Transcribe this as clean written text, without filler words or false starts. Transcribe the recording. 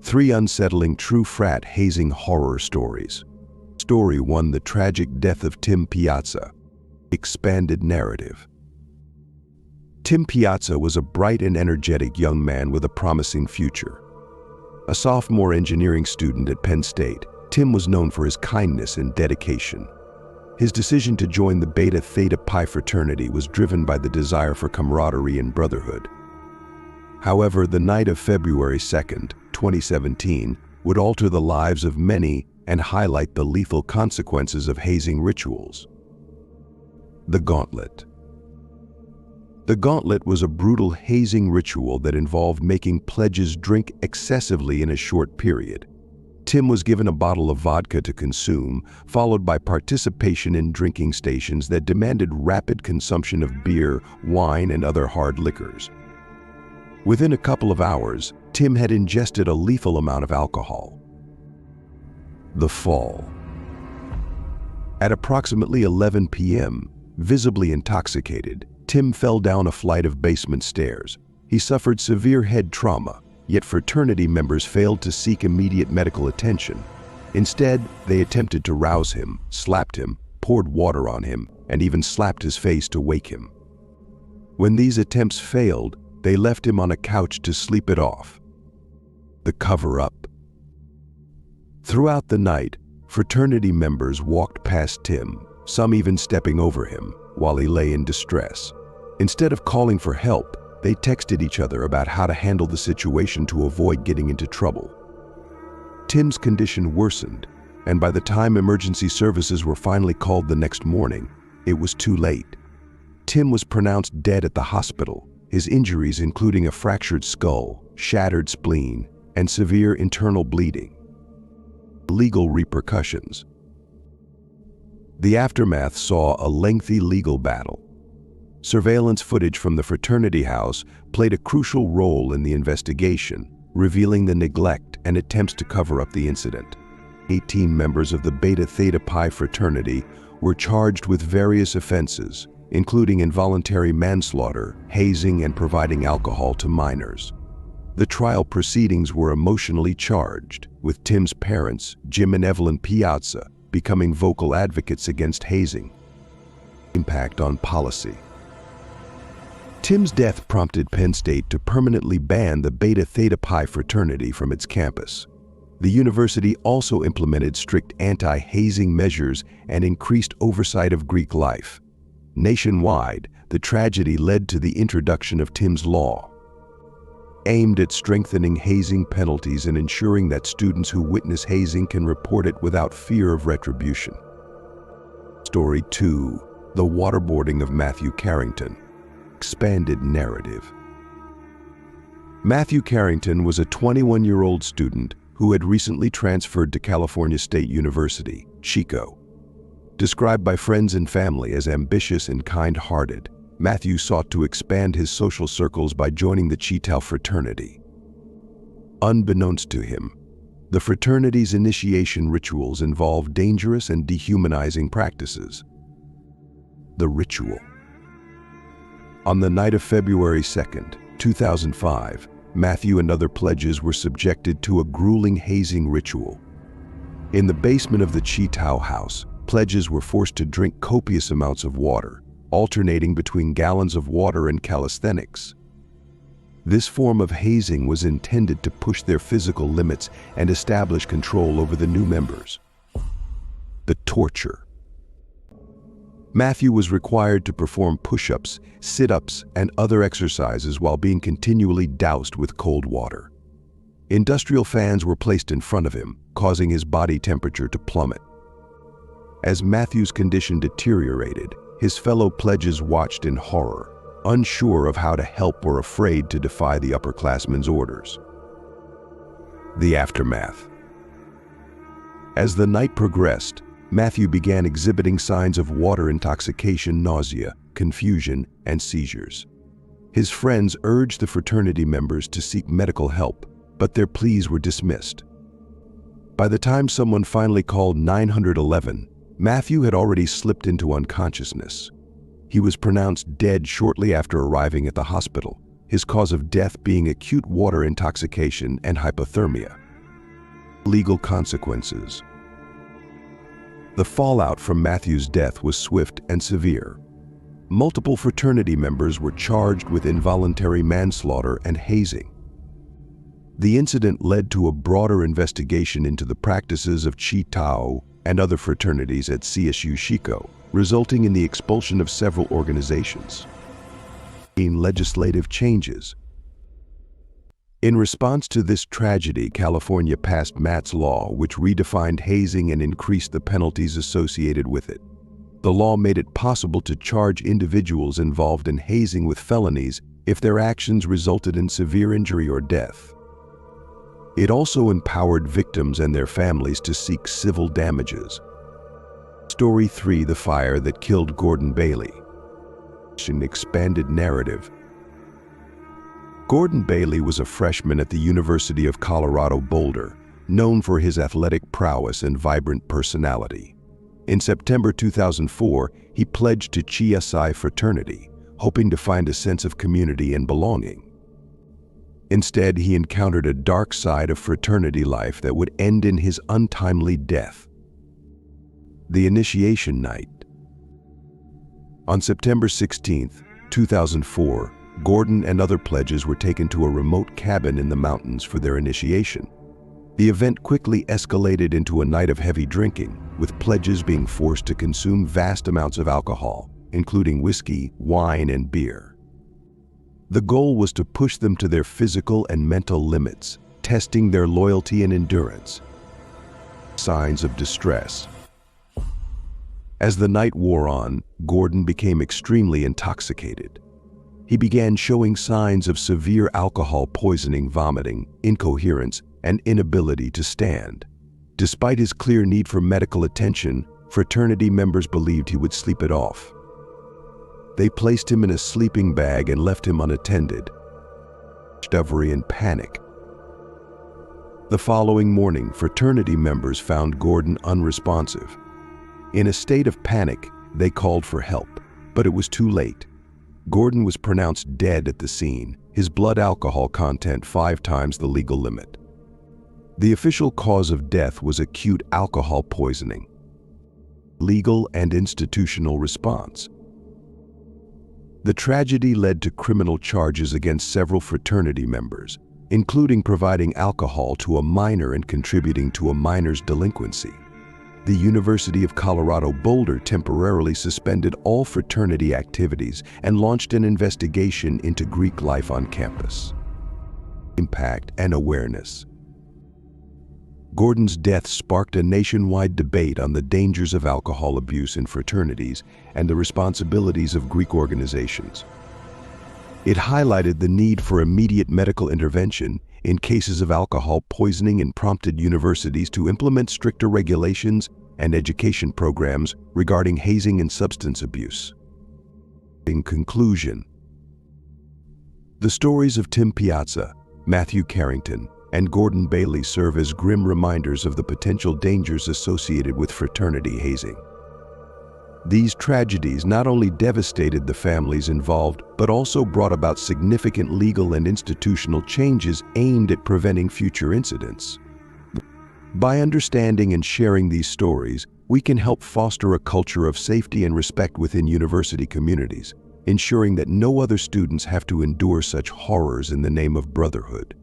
3 unsettling true frat hazing horror stories. Story 1: The tragic death of Tim Piazza. Expanded narrative. Tim Piazza was a bright and energetic young man with a promising future. A sophomore engineering student at Penn State, Tim was known for his kindness and dedication. His decision to join the Beta Theta Pi fraternity was driven by the desire for camaraderie and brotherhood. However, the night of February 2nd, 2017, would alter the lives of many and highlight the lethal consequences of hazing rituals. The Gauntlet. The Gauntlet was a brutal hazing ritual that involved making pledges drink excessively in a short period. Tim was given a bottle of vodka to consume, followed by participation in drinking stations that demanded rapid consumption of beer, wine, and other hard liquors. Within a couple of hours, Tim had ingested a lethal amount of alcohol. The Fall. At approximately 11 p.m., visibly intoxicated, Tim fell down a flight of basement stairs. He suffered severe head trauma, yet fraternity members failed to seek immediate medical attention. Instead, they attempted to rouse him, slapped him, poured water on him, and even slapped his face to wake him. When these attempts failed, they left him on a couch to sleep it off. The Cover-Up. Throughout the night, fraternity members walked past Tim, some even stepping over him, while he lay in distress. Instead of calling for help, they texted each other about how to handle the situation to avoid getting into trouble. Tim's condition worsened, and by the time emergency services were finally called the next morning, it was too late. Tim was pronounced dead at the hospital, his injuries including a fractured skull, shattered spleen, and severe internal bleeding. Legal repercussions. The aftermath saw a lengthy legal battle. Surveillance footage from the fraternity house played a crucial role in the investigation, revealing the neglect and attempts to cover up the incident. 18 members of the Beta Theta Pi fraternity were charged with various offenses, including involuntary manslaughter, hazing, and providing alcohol to minors. The trial proceedings were emotionally charged, with Tim's parents, Jim and Evelyn Piazza, becoming vocal advocates against hazing. Impact on policy. Tim's death prompted Penn State to permanently ban the Beta Theta Pi fraternity from its campus. The university also implemented strict anti-hazing measures and increased oversight of Greek life. Nationwide, the tragedy led to the introduction of Tim's Law, aimed at strengthening hazing penalties and ensuring that students who witness hazing can report it without fear of retribution. Story 2: The waterboarding of Matthew Carrington. Expanded narrative. Matthew Carrington was a 21-year-old student who had recently transferred to California State University, Chico. Described by friends and family as ambitious and kind-hearted, Matthew sought to expand his social circles by joining the Chi Tau fraternity. Unbeknownst to him, the fraternity's initiation rituals involved dangerous and dehumanizing practices. The Ritual. On the night of February 2nd, 2005, Matthew and other pledges were subjected to a grueling hazing ritual. In the basement of the Chi Tau house, pledges were forced to drink copious amounts of water, alternating between gallons of water and calisthenics. This form of hazing was intended to push their physical limits and establish control over the new members. The Torture. Matthew was required to perform push-ups, sit-ups, and other exercises while being continually doused with cold water. Industrial fans were placed in front of him, causing his body temperature to plummet. As Matthew's condition deteriorated, his fellow pledges watched in horror, unsure of how to help or afraid to defy the upperclassmen's orders. The aftermath. As the night progressed, Matthew began exhibiting signs of water intoxication, nausea, confusion, and seizures. His friends urged the fraternity members to seek medical help, but their pleas were dismissed. By the time someone finally called 911, Matthew had already slipped into unconsciousness. He was pronounced dead shortly after arriving at the hospital, his cause of death being acute water intoxication and hypothermia. Legal consequences. The fallout from Matthew's death was swift and severe. Multiple fraternity members were charged with involuntary manslaughter and hazing. The incident led to a broader investigation into the practices of Chi Tao and other fraternities at CSU Chico, resulting in the expulsion of several organizations. In legislative changes. In response to this tragedy, California passed Matt's Law, which redefined hazing and increased the penalties associated with it. The law made it possible to charge individuals involved in hazing with felonies if their actions resulted in severe injury or death. It also empowered victims and their families to seek civil damages. Story 3: The Fire That Killed Gordon Bailey. An expanded narrative. Gordon Bailey was a freshman at the University of Colorado Boulder, known for his athletic prowess and vibrant personality. In September 2004, he pledged to Chi Psi Fraternity, hoping to find a sense of community and belonging. Instead, he encountered a dark side of fraternity life that would end in his untimely death. The initiation night. On September 16, 2004, Gordon and other pledges were taken to a remote cabin in the mountains for their initiation. The event quickly escalated into a night of heavy drinking, with pledges being forced to consume vast amounts of alcohol, including whiskey, wine, and beer. The goal was to push them to their physical and mental limits, testing their loyalty and endurance. Signs of distress. As the night wore on, Gordon became extremely intoxicated. He began showing signs of severe alcohol poisoning, vomiting, incoherence, and inability to stand. Despite his clear need for medical attention, fraternity members believed he would sleep it off. They placed him in a sleeping bag and left him unattended. Discovery and panic. The following morning, fraternity members found Gordon unresponsive. In a state of panic, they called for help, but it was too late. Gordon was pronounced dead at the scene, his blood alcohol content 5 times the legal limit. The official cause of death was acute alcohol poisoning. Legal and institutional response. The tragedy led to criminal charges against several fraternity members, including providing alcohol to a minor and contributing to a minor's delinquency. The University of Colorado Boulder temporarily suspended all fraternity activities and launched an investigation into Greek life on campus. Impact and awareness. Gordon's death sparked a nationwide debate on the dangers of alcohol abuse in fraternities and the responsibilities of Greek organizations. It highlighted the need for immediate medical intervention in cases of alcohol poisoning and prompted universities to implement stricter regulations and education programs regarding hazing and substance abuse. In conclusion, the stories of Tim Piazza, Matthew Carrington, and Gordon Bailey serve as grim reminders of the potential dangers associated with fraternity hazing. These tragedies not only devastated the families involved, but also brought about significant legal and institutional changes aimed at preventing future incidents. By understanding and sharing these stories, we can help foster a culture of safety and respect within university communities, ensuring that no other students have to endure such horrors in the name of brotherhood.